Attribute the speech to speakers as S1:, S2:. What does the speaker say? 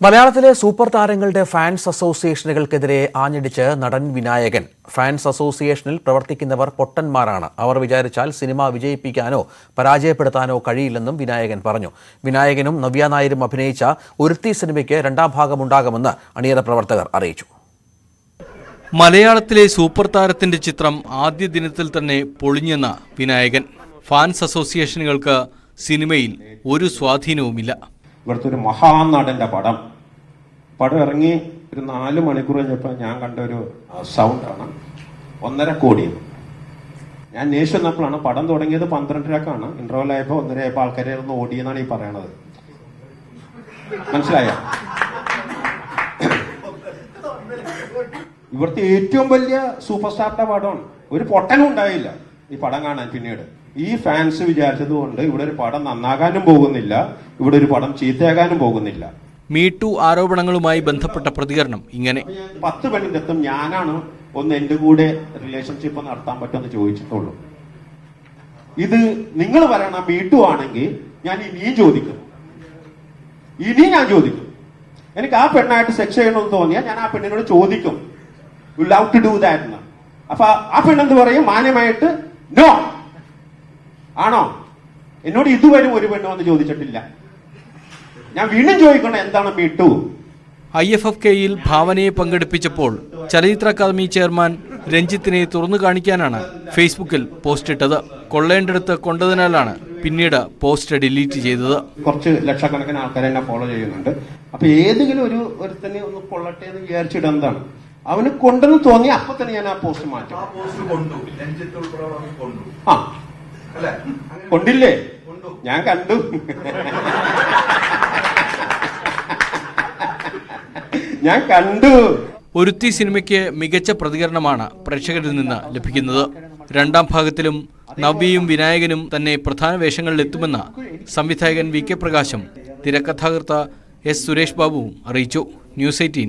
S1: മലയാളത്തിലെ സൂപ്പർ താരങ്ങളുടെ ഫാൻസ് അസോസിയേഷനുകൾക്കെതിരെ ആഞ്ഞടിച്ച് നടൻ വിനായകൻ. ഫാൻസ് അസോസിയേഷനിൽ പ്രവർത്തിക്കുന്നവർ പൊട്ടന്മാരാണ്. അവർ വിചാരിച്ചാൽ സിനിമ വിജയിപ്പിക്കാനോ പരാജയപ്പെടുത്താനോ കഴിയില്ലെന്നും വിനായകൻ പറഞ്ഞു. വിനായകനും നവ്യ നായരും അഭിനയിച്ച ഒരുത്തി സിനിമയ്ക്ക് രണ്ടാം ഭാഗമുണ്ടാകുമെന്ന് അണിയറ പ്രവർത്തകർ അറിയിച്ചു.
S2: മലയാളത്തിലെ സൂപ്പർ താരത്തിന്റെ ചിത്രം ആദ്യ ദിനത്തിൽ തന്നെ പൊളിഞ്ഞെന്ന വിനായകൻ. ഫാൻസ് അസോസിയേഷനുകൾക്ക് സിനിമയിൽ ഒരു സ്വാധീനവുമില്ല.
S3: ഇവിടുത്തെ ഒരു മഹാനടന്റെ പടം ഇറങ്ങി ഒരു 4 മണിക്കൂർ കഴിഞ്ഞപ്പോൾ ഞാൻ കണ്ട ഒരു സൗണ്ടാണ് 1.5 കോടി. ഞാൻ അന്വേഷിച്ച് വന്നപ്പോഴാണ് പടം തുടങ്ങിയത് 12:00 ഇന്റർവെൽ ആയപ്പോൾ 1:30 ആൾക്കാരെ ഒന്ന് ഓടിയെന്നാണ് ഈ പറയണത്. മനസ്സിലായോ? ഇവിടുത്തെ ഏറ്റവും വലിയ സൂപ്പർ സ്റ്റാറിന്റെ പടമാണ്. ഒരു പൊട്ടനും ഉണ്ടായില്ല ഈ പടം കാണാൻ. പിന്നീട് ഈ ഫാൻസ് വിചാരിച്ചത് കൊണ്ട് ഇവിടെ ഒരു പടം നന്നാകാനും പോകുന്നില്ല, ഇവിടെ ഒരു പടം ചീത്തയാകാനും പോകുന്നില്ല.
S2: മീടു ആരോപണങ്ങളുമായി ബന്ധപ്പെട്ട പ്രതികരണം ഇങ്ങനെ:
S3: 10 പെണ്ണിന്റെ അടുത്തും ഞാനാണ് ഒന്ന് എന്റെ കൂടെ റിലേഷൻഷിപ്പ് നടത്താൻ പറ്റുമെന്ന് ചോദിച്ചിട്ടുള്ളൂ. ഇത് നിങ്ങൾ പറയണ മീടു ആണെങ്കിൽ ഞാൻ ഇനിയും ചോദിക്കും. എനിക്ക് ആ പെണ്ണായിട്ട് സെക്സ് ചെയ്യണമെന്ന് തോന്നിയാൽ ഞാൻ ആ പെണ്ണിനോട് ചോദിക്കും, you love to do that എന്ന്. അപ്പൊ ആ പെണ്ണെന്ത് പറയും? മാന്യമായിട്ട് നോ. ആണോ? എന്നോട് ഇതുവരെ ഒരു പെണ്ണ് വന്ന് ചോദിച്ചിട്ടില്ല. ഞാൻ വീണ്ടും ചോദിക്കണം, എന്താണ് മീടു?
S2: IFFKയിൽ ഭാവനയെ പങ്കെടുപ്പിച്ചപ്പോൾ ചലച്ചിത്ര അക്കാദമി ചെയർമാൻ രഞ്ജിത്തിനെ തുറന്നു കാണിക്കാനാണ് ഫേസ്ബുക്കിൽ പോസ്റ്റ് ഇട്ടത്. കൊള്ളേണ്ടടുത്ത് കൊണ്ടതിനാലാണ് പിന്നീട് പോസ്റ്റ് ഡിലീറ്റ് ചെയ്തത്.
S3: കുറച്ച് ലക്ഷക്കണക്കിന് ആൾക്കാർ എന്നെ ഫോളോ ചെയ്യുന്നുണ്ട്. അപ്പൊ ഏതെങ്കിലും ഒരുത്തന്നെ ഒന്ന് കൊള്ളട്ടെ എന്ന് വിചാരിച്ചിടുന്നതാണ്. അവന് കൊണ്ടെന്ന് തോന്നി അപ്പൊ തന്നെ ഞാൻ ആ പോസ്റ്റ് മാറ്റും. ആ കൊണ്ടില്ലേ? ഞാൻ കണ്ടു.
S2: ഒരുത്തി സിനിമയ്ക്ക് മികച്ച പ്രതികരണമാണ് പ്രേക്ഷകരിൽ നിന്ന് ലഭിക്കുന്നത്. രണ്ടാം ഭാഗത്തിലും നവ്യയും വിനായകനും തന്നെ പ്രധാന വേഷങ്ങളിലെത്തുമെന്ന് സംവിധായകൻ VK പ്രകാശും തിരക്കഥാകൃത്ത് S സുരേഷ് ബാബുവും അറിയിച്ചു. News 18